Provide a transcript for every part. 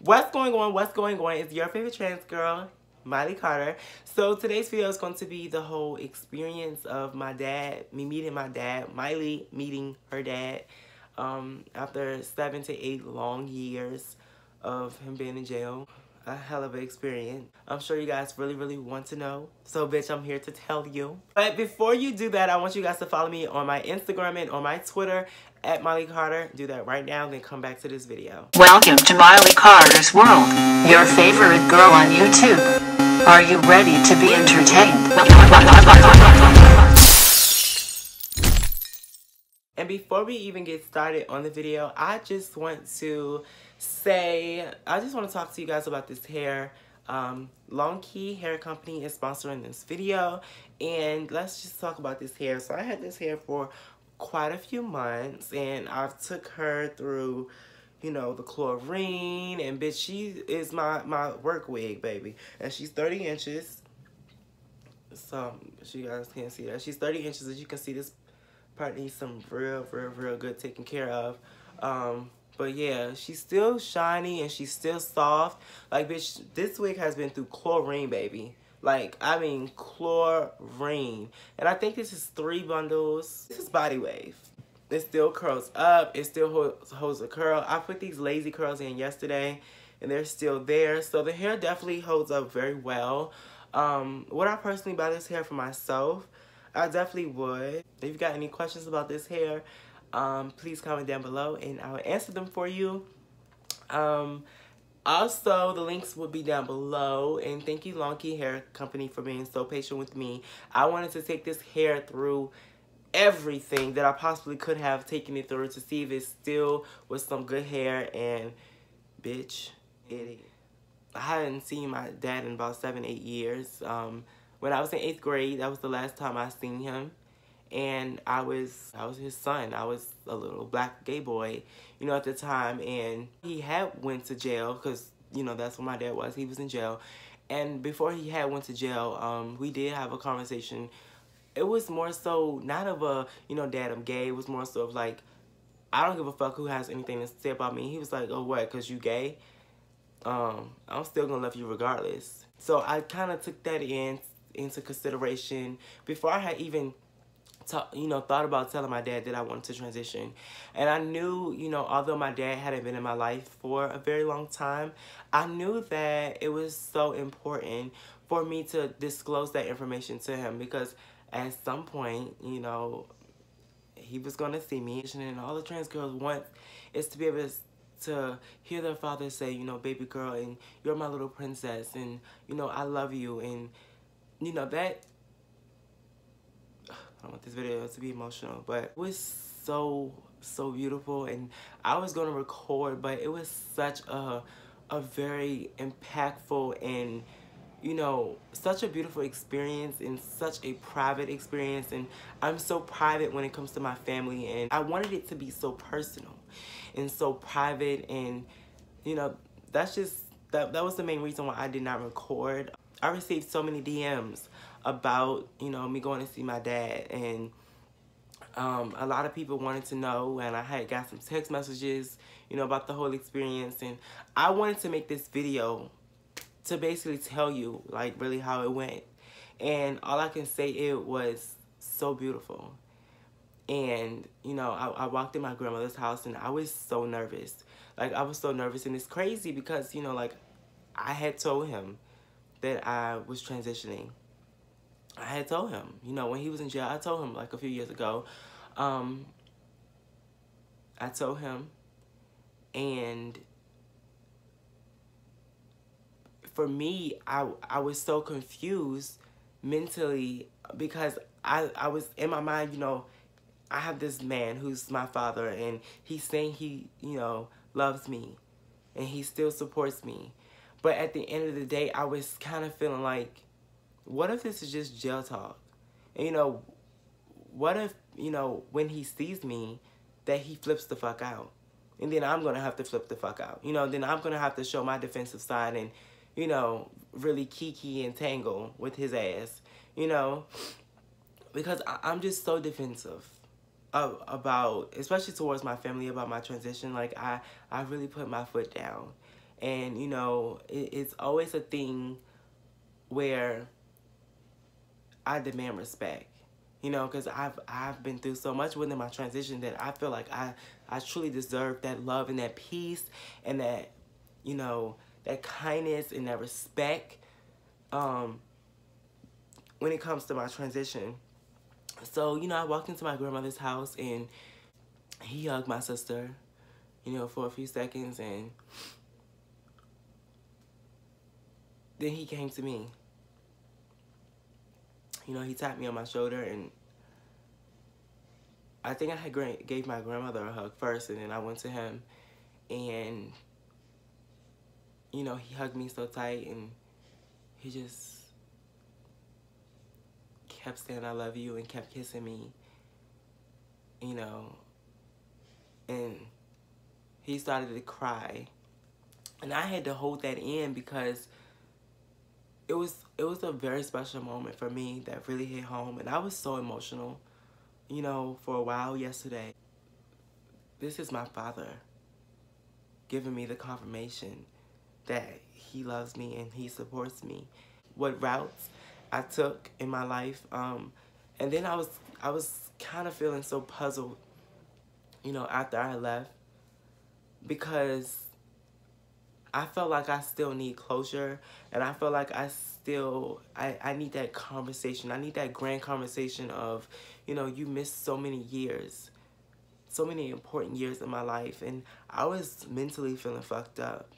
What's going on? What's going on? It's your favorite trans girl, Miley Carterr. So today's video is going to be the whole experience of my dad, me meeting my dad, Miley meeting her dad, after 7 to 8 long years of him being in jail. A hell of an experience. I'm sure you guys really want to know. So bitch, I'm here to tell you. But before you do that, I want you guys to follow me on my Instagram and on my Twitter at Miley Carterr. Do that right now, then come back to this video. Welcome to Miley Carterr's world, your favorite girl on YouTube. Are you ready to be entertained? And before we even get started on the video, I just want to talk to you guys about this hair. Longqi hair company is sponsoring this video, and let's just talk about this hair. So I had this hair for quite a few months, and I've took her through, you know, the chlorine, and bitch, she is my work wig, baby. And she's 30 inches. So you guys can't see that. She's 30 inches, as you can see. This part needs some real good taken care of. But yeah, she's still shiny and she's still soft. Like, bitch, this wig has been through chlorine, baby. Like, I mean, chlorine. And I think this is 3 bundles. This is body wave. It still curls up. It still holds a curl. I put these lazy curls in yesterday, and they're still there. So the hair definitely holds up very well. Would I personally buy this hair for myself? I definitely would. If you've got any questions about this hair, please comment down below and I will answer them for you. Also, the links will be down below. And thank you, Longqi Hair Company, for being so patient with me. I wanted to take this hair through everything that I possibly could have taken it through to see if it still was some good hair, and bitch, it is. I hadn't seen my dad in about 7-8 years. When I was in 8th grade, that was the last time I seen him. And I was his son. I was a little black gay boy, you know, at the time. And he had went to jail because, you know, that's where my dad was. He was in jail. And before he had went to jail, we did have a conversation. It was more so not of a, you know, dad, I'm gay. It was more so of like, I don't give a fuck who has anything to say about me. He was like, oh, what, because you gay? I'm still going to love you regardless. So I kind of took that into consideration before I had even thought about telling my dad that I wanted to transition. And I knew, you know, although my dad hadn't been in my life for a very long time, I knew that it was so important for me to disclose that information to him, because at some point, you know, he was going to see me. And all the trans girls want is to be able to hear their father say, you know, baby girl, and you're my little princess, and, you know, I love you, and, you know, that, I don't want this video to be emotional, but it was so beautiful. And I was going to record, but it was such a very impactful and, you know, such a beautiful experience and such a private experience. And I'm so private when it comes to my family, and I wanted it to be so personal and so private. And, you know, that's just, that was the main reason why I did not record. I received so many DMs about, you know, me going to see my dad, and a lot of people wanted to know, and I had got some text messages, you know, about the whole experience. And I wanted to make this video to basically tell you, like, really how it went. And all I can say, it was so beautiful. And, you know, I walked in my grandmother's house, and I was so nervous. Like, I was so nervous, and it's crazy because, you know, like, I had told him that I was transitioning. I had told him, you know, when he was in jail, I told him like a few years ago. I told him, and for me, I was so confused mentally, because I was in my mind, you know, I have this man who's my father, and he's saying he, you know, loves me, and he still supports me. But at the end of the day, I was kind of feeling like, what if this is just jail talk? And, you know, what if, you know, when he sees me, that he flips the fuck out? And then I'm going to have to flip the fuck out. You know, then I'm going to have to show my defensive side and, you know, really kiki and tangle with his ass, you know? Because I'm just so defensive about, especially towards my family, about my transition. Like, I really put my foot down. And, you know, it's always a thing where I demand respect. You know, because I've been through so much within my transition that I feel like I truly deserve that love and that peace and that, you know, that kindness and that respect when it comes to my transition. So, you know, I walked into my grandmother's house and he hugged my sister, you know, for a few seconds, and then he came to me. You know, he tapped me on my shoulder, and I think I gave my grandmother a hug first, and then I went to him, and, you know, he hugged me so tight, and he just kept saying I love you and kept kissing me, you know, and he started to cry, and I had to hold that in because it was a very special moment for me that really hit home, and I was so emotional, you know, for a while yesterday. This is my father giving me the confirmation that he loves me and he supports me. What routes I took in my life, and then I was kind of feeling so puzzled, you know, after I left, because I felt like I still need closure, and I feel like I need that conversation. I need that grand conversation of, you know, you missed so many years, so many important years in my life, and I was mentally feeling fucked up.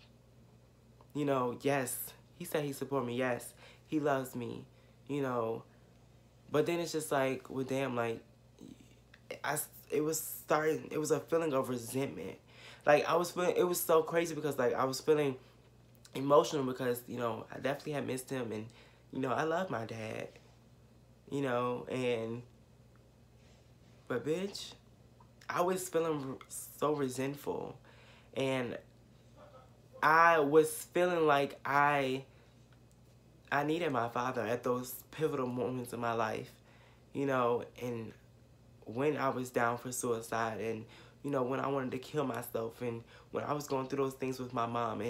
You know, yes, he said he supported me. Yes, he loves me, you know, but then it's just like, well, damn, like, it was a feeling of resentment. Like, I was feeling, it was so crazy because, like, I was feeling emotional because, you know, I definitely had missed him, and, you know, I love my dad, you know, but bitch, I was feeling so resentful, and I was feeling like I needed my father at those pivotal moments in my life, you know, and when I was down for suicide, and, you know, when I wanted to kill myself, and when I was going through those things with my mom,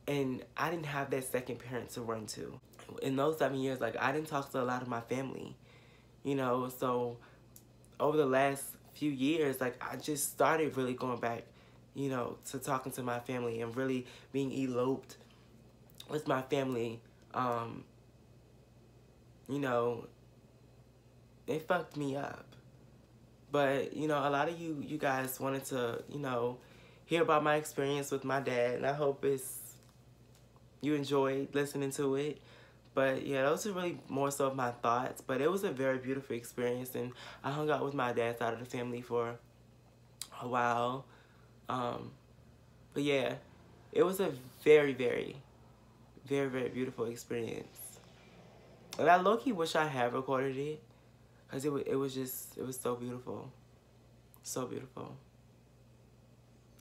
and I didn't have that second parent to run to. In those 7 years, like, I didn't talk to a lot of my family, you know, so over the last few years, like, I just started really going back, you know, to talking to my family and really being eloped with my family. You know, they fucked me up. But, you know, a lot of you guys wanted to, you know, hear about my experience with my dad, and I hope you enjoyed listening to it. But yeah, those are really more so of my thoughts. But it was a very beautiful experience, and I hung out with my dad's side of the family for a while. But yeah, it was a very, very, very, very beautiful experience. And I low-key wish I had recorded it, because it was so beautiful. So beautiful.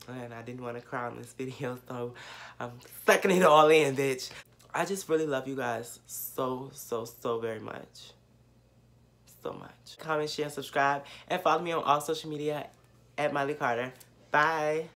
And I didn't want to cry on this video, so I'm sucking it all in, bitch. I just really love you guys so, so, so very much. So much. Comment, share, subscribe, and follow me on all social media at Miley Carterr. Bye.